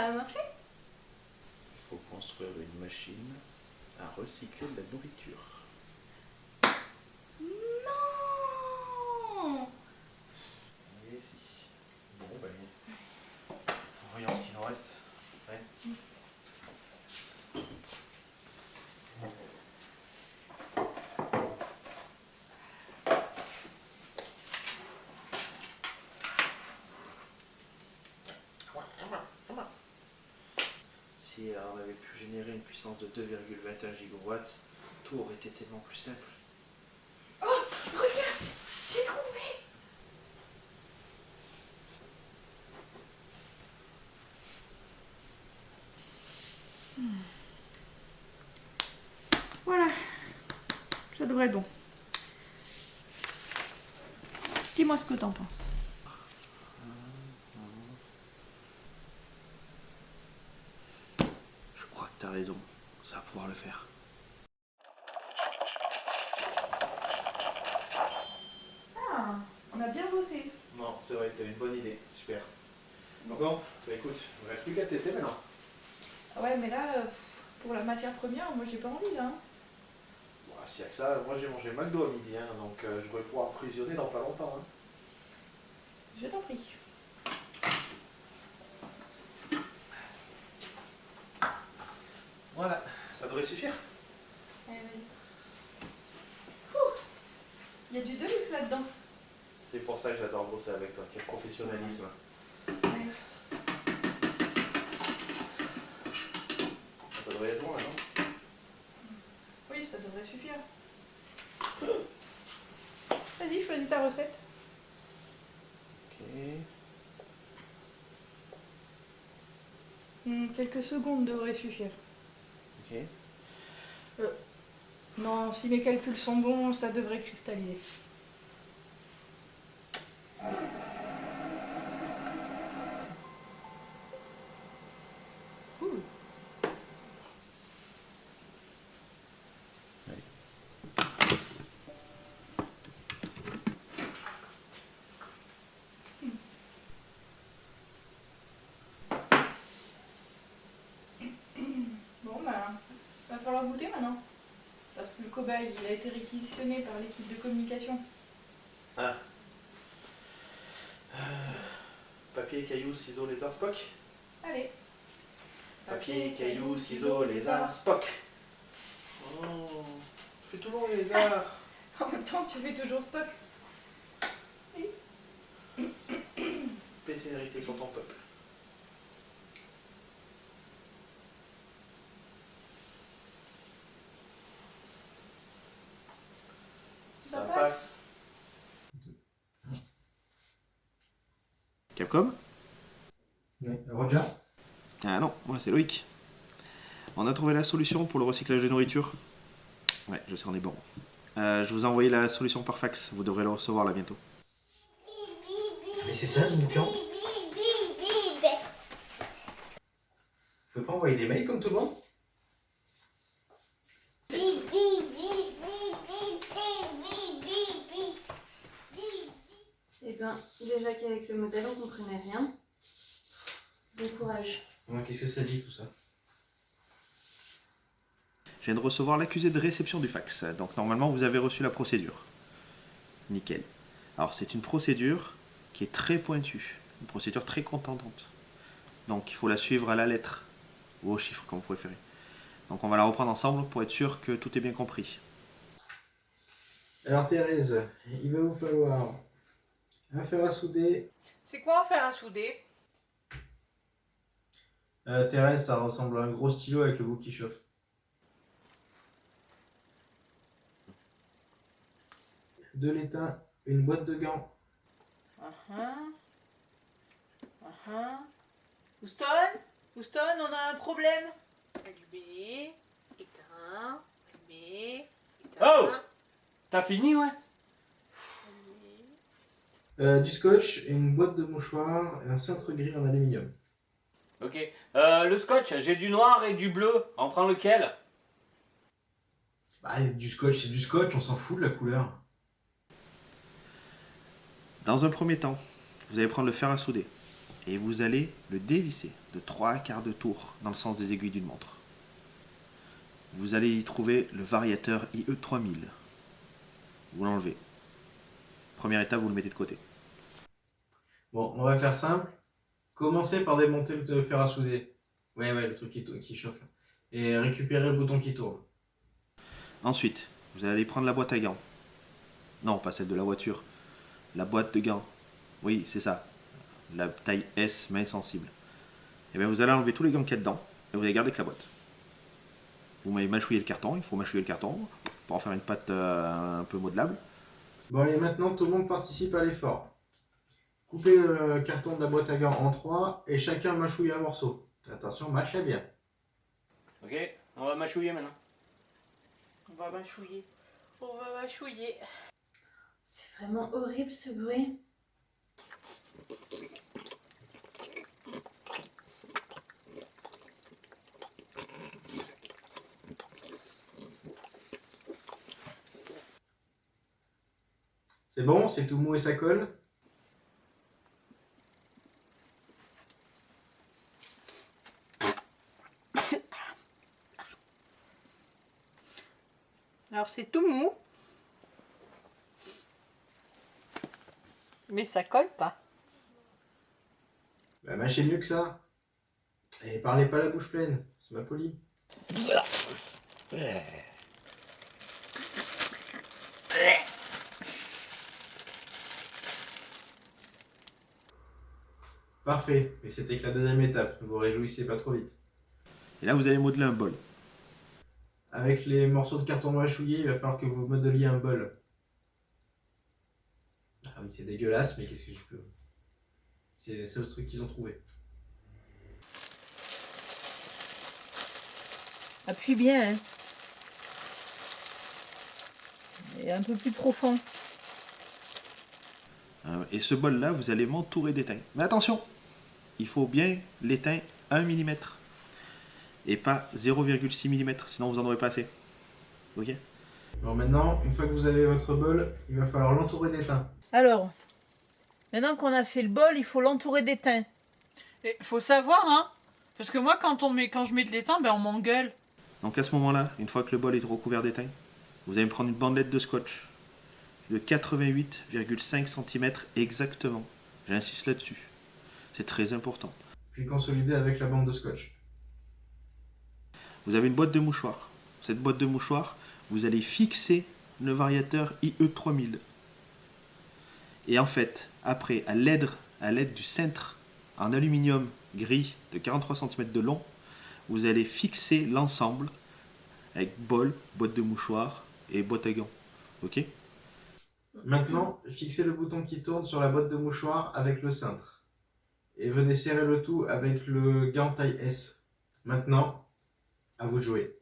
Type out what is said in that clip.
Ça a marché? Il faut construire une machine à recycler de la nourriture. Non! Et si. Bon, ben. Voyons ce qu'il nous reste. Ouais. Si on avait pu générer une puissance de 2,21 gigawatts, tout aurait été tellement plus simple. Oh, regarde! J'ai trouvé! Voilà, ça devrait être bon. Dis-moi ce que t'en penses. Je crois que t'as raison, ça va pouvoir le faire. Ah, on a bien bossé. Non, c'est vrai, t'avais une bonne idée, super. Bon, bah écoute, il ne reste plus qu'à tester maintenant. Ah ouais, mais là, pour la matière première, moi j'ai pas envie là. Bon, s'il y a que ça, moi j'ai mangé McDo à midi, hein, donc je devrais pouvoir apprisionner dans pas longtemps. Hein. Je t'en prie. Voilà, ça devrait suffire. Allez, vas-y. Ouh, il y a du deluxe là-dedans. C'est pour ça que j'adore bosser avec toi, quel professionnalisme. Ouais. Ça devrait être bon là, non? Oui, ça devrait suffire. Vas-y, choisis ta recette. Ok. Quelques secondes devraient suffire. Ok. Non, si mes calculs sont bons, ça devrait cristalliser. Cool. Bon, bah, va falloir goûter maintenant. Parce que le cobaye, il a été réquisitionné par l'équipe de communication. Ah. Papier, caillou, ciseaux, lézard, Spock. Allez. Papier, caillou, ciseaux, lézard, Spock. Oh, fais tout long les lézards. En même temps, tu fais toujours Spock. Oui. Paix et sécurité sur ton peuple. Ça passe. Capcom? Oui. Roger? Ah non, moi c'est Loïc. On a trouvé la solution pour le recyclage de nourriture. Ouais, je sais, on est bon. Je vous ai envoyé la solution par fax, vous devrez le recevoir là bientôt. Mais c'est ça ce bouquin? Faut pas envoyer des mails comme tout le monde? Eh ben, déjà qu'avec le modèle on comprenait rien. Bon courage. Ouais, qu'est-ce que ça dit tout ça? Je viens de recevoir l'accusé de réception du fax, donc normalement vous avez reçu la procédure. Nickel. Alors c'est une procédure qui est très pointue, une procédure très contendante. Donc il faut la suivre à la lettre, ou au chiffre comme vous préférez. Donc on va la reprendre ensemble pour être sûr que tout est bien compris. Alors Thérèse, il va vous falloir un fer à souder. C'est quoi en fer à souder? Thérèse, ça ressemble à un gros stylo avec le bout qui chauffe. De l'étain, une boîte de gants. Houston? Houston, on a un problème. Allumé, éteint, allumé, éteint. Oh! T'as fini, ouais? Allumé. Du scotch, une boîte de mouchoirs et un cintre gris en aluminium. Ok. Le scotch, j'ai du noir et du bleu. On prend lequel? Bah, du scotch, c'est du scotch, on s'en fout de la couleur. Dans un premier temps, vous allez prendre le fer à souder. et vous allez le dévisser de 3/4 de tour dans le sens des aiguilles d'une montre. Vous allez y trouver le variateur IE3000. Vous l'enlevez. Première étape, vous le mettez de côté. Bon, on va faire simple. Commencez par démonter le fer à souder. Ouais, le truc qui chauffe là. Et récupérer le bouton qui tourne. Ensuite, vous allez prendre la boîte à gants. Non, pas celle de la voiture. La boîte de gants. Oui, c'est ça. La taille S, main sensible. Et bien vous allez enlever tous les gants qu'il y a dedans. Et vous allez garder que la boîte. Vous m'avez mâchouillé le carton. Il faut mâchouiller le carton pour en faire une pâte un peu modelable. Bon allez, maintenant tout le monde participe à l'effort. Coupez le carton de la boîte à gants en 3 et chacun mâchouille un morceau. Attention, mâchez bien. Ok, on va mâchouiller maintenant. On va mâchouiller. On va mâchouiller. C'est vraiment horrible ce bruit. C'est bon, c'est tout mou et ça colle. Alors c'est tout mou. Mais ça colle pas. Bah mâchez mieux que ça. Et parlez pas la bouche pleine, c'est pas poli. Parfait, et c'était que la deuxième étape, ne vous réjouissez pas trop vite. Et là, vous allez modeler un bol. Avec les morceaux de carton mâchouillés, il va falloir que vous modeliez un bol. Ah oui, c'est dégueulasse, mais qu'est-ce que je peux... C'est le seul truc qu'ils ont trouvé. Appuie bien, hein. Et un peu plus profond. Et ce bol-là, vous allez m'entourer d'étain. Mais attention, il faut bien l'étain 1 mm. Et pas 0,6 mm, sinon vous n'en aurez pas assez. Ok? Alors maintenant, une fois que vous avez votre bol, il va falloir l'entourer d'étain. Alors, maintenant qu'on a fait le bol, il faut l'entourer d'étain. Et faut savoir, hein. Parce que moi, quand je mets de l'étain, ben on m'engueule. Donc à ce moment-là, une fois que le bol est recouvert d'étain, vous allez me prendre une bandelette de scotch de 88,5 cm exactement. J'insiste là-dessus. C'est très important. Puis consolider avec la bande de scotch. Vous avez une boîte de mouchoirs. Cette boîte de mouchoirs, vous allez fixer le variateur IE3000. Et en fait, après, à l'aide du cintre en aluminium gris de 43 cm de long, vous allez fixer l'ensemble avec bol, boîte de mouchoirs et boîte à gants. Ok? Maintenant, fixez le bouton qui tourne sur la boîte de mouchoir avec le cintre. Et venez serrer le tout avec le gant taille S. Maintenant, à vous de jouer.